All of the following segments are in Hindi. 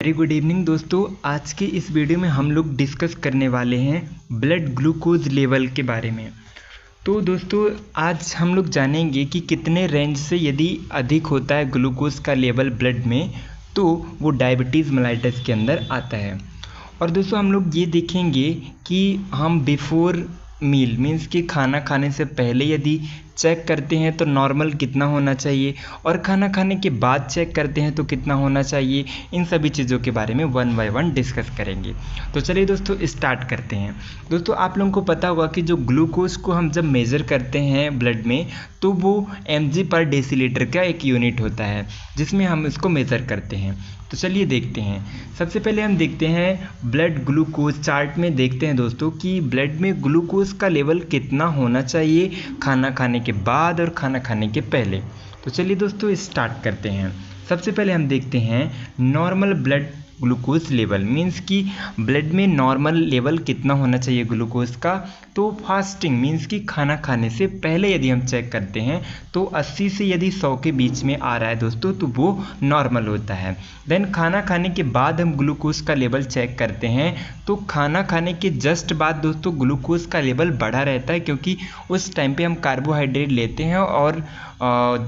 वेरी गुड इवनिंग दोस्तों। आज के इस वीडियो में हम लोग डिस्कस करने वाले हैं ब्लड ग्लूकोज लेवल के बारे में। तो दोस्तों आज हम लोग जानेंगे कि कितने रेंज से यदि अधिक होता है ग्लूकोज का लेवल ब्लड में तो वो डायबिटीज़ मेलाइटस के अंदर आता है। और दोस्तों हम लोग ये देखेंगे कि हम बिफोर मील मीन्स कि खाना खाने से पहले यदि चेक करते हैं तो नॉर्मल कितना होना चाहिए और खाना खाने के बाद चेक करते हैं तो कितना होना चाहिए। इन सभी चीज़ों के बारे में वन बाय वन डिस्कस करेंगे। तो चलिए दोस्तों स्टार्ट करते हैं। दोस्तों आप लोगों को पता होगा कि जो ग्लूकोज को हम जब मेज़र करते हैं ब्लड में तो वो mg/डेसीलीटर का एक यूनिट होता है जिसमें हम इसको मेज़र करते हैं। तो चलिए देखते हैं। सबसे पहले हम देखते हैं ब्लड ग्लूकोज चार्ट में देखते हैं दोस्तों कि ब्लड में ग्लूकोज का लेवल कितना होना चाहिए खाना खाने के बाद और खाना खाने के पहले। तो चलिए दोस्तों स्टार्ट करते हैं। सबसे पहले हम देखते हैं normal blood glucose level means कि ब्लड में नॉर्मल लेवल कितना होना चाहिए ग्लूकोज का। तो फास्टिंग मीन्स कि खाना खाने से पहले यदि हम चेक करते हैं तो 80 से यदि 100 के बीच में आ रहा है दोस्तों तो वो नॉर्मल होता है। देन खाना खाने के बाद हम ग्लूकोज का लेवल चेक करते हैं तो खाना खाने के जस्ट बाद दोस्तों ग्लूकोज का लेवल बढ़ा रहता है क्योंकि उस टाइम पे हम कार्बोहाइड्रेट लेते हैं और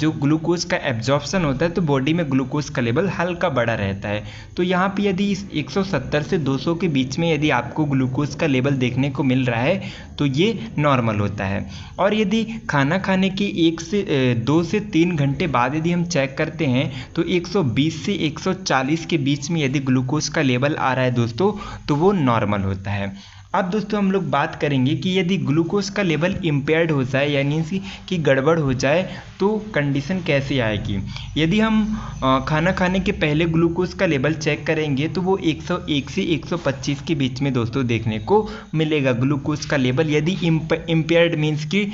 जो ग्लूकोज का एब्जॉर्प्शन होता है तो बॉडी में ग्लूकोज का लेवल हल्का बढ़ा रहता है। तो यहाँ पे यदि 170 से 200 के बीच में यदि आपको ग्लूकोज का लेवल देखने को मिल रहा है तो ये नॉर्मल होता है। और यदि खाना खाने के 2 से 3 घंटे बाद यदि हम चेक करते हैं तो 120 से 140 के बीच में यदि ग्लूकोज का लेवल आ रहा है दोस्तों तो वो नॉर्मल होता है। अब दोस्तों हम लोग बात करेंगे कि यदि ग्लूकोज का लेवल इम्पेयर्ड हो जाए यानी कि गड़बड़ हो जाए तो कंडीशन कैसे आएगी। यदि हम खाना खाने के पहले ग्लूकोज का लेवल चेक करेंगे तो वो 101 से 125 के बीच में दोस्तों देखने को मिलेगा ग्लूकोज का लेवल। यदि इम्पेयर्ड मीन्स कि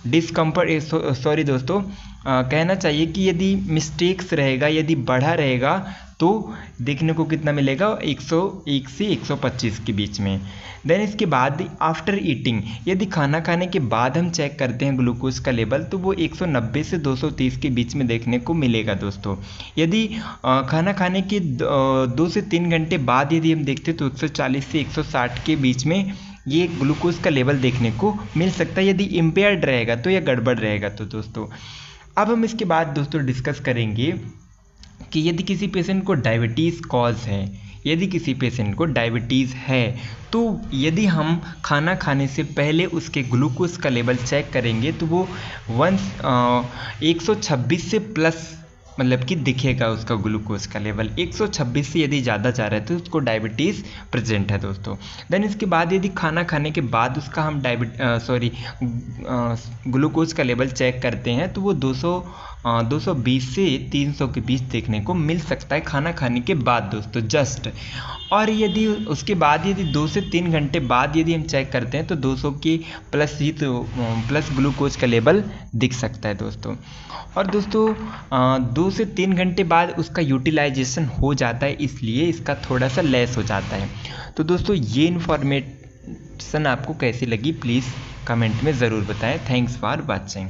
डिस्कम्फर्ट सॉरी दोस्तों कहना चाहिए कि यदि मिस्टेक्स रहेगा यदि बढ़ा रहेगा तो देखने को कितना मिलेगा 101 से 125 के बीच में। देन इसके बाद आफ्टर ईटिंग यदि खाना खाने के बाद हम चेक करते हैं ग्लूकोज का लेवल तो वो 190 से 230 के बीच में देखने को मिलेगा दोस्तों। यदि खाना खाने के 2 से 3 घंटे बाद यदि हम देखते हैं तो 140 से 160 के बीच में ये ग्लूकोज का लेवल देखने को मिल सकता है यदि इम्पेयर्ड रहेगा तो या गड़बड़ रहेगा तो दोस्तों। अब हम इसके बाद दोस्तों डिस्कस करेंगे कि यदि किसी पेशेंट को डायबिटीज़ कॉज है, यदि किसी पेशेंट को डायबिटीज़ है तो यदि हम खाना खाने से पहले उसके ग्लूकोज का लेवल चेक करेंगे तो वो 126 से प्लस मतलब कि दिखेगा उसका ग्लूकोज का लेवल। 126 से यदि ज़्यादा जा रहा है तो उसको डायबिटीज़ प्रेजेंट है दोस्तों। देन इसके बाद यदि खाना खाने के बाद उसका हम ग्लूकोज का लेवल चेक करते हैं तो वो 220 से 300 के बीच देखने को मिल सकता है खाना खाने के बाद दोस्तों जस्ट। और यदि उसके बाद यदि 2 से 3 घंटे बाद यदि हम चेक करते हैं तो 200 के प्लस ही तो प्लस ग्लूकोज का लेवल दिख सकता है दोस्तों। और दोस्तों 2 से 3 घंटे बाद उसका यूटिलाइजेशन हो जाता है इसलिए इसका थोड़ा सा लेस हो जाता है। तो दोस्तों ये इन्फॉर्मेशन आपको कैसी लगी प्लीज़ कमेंट में ज़रूर बताएं। Thanks for watching.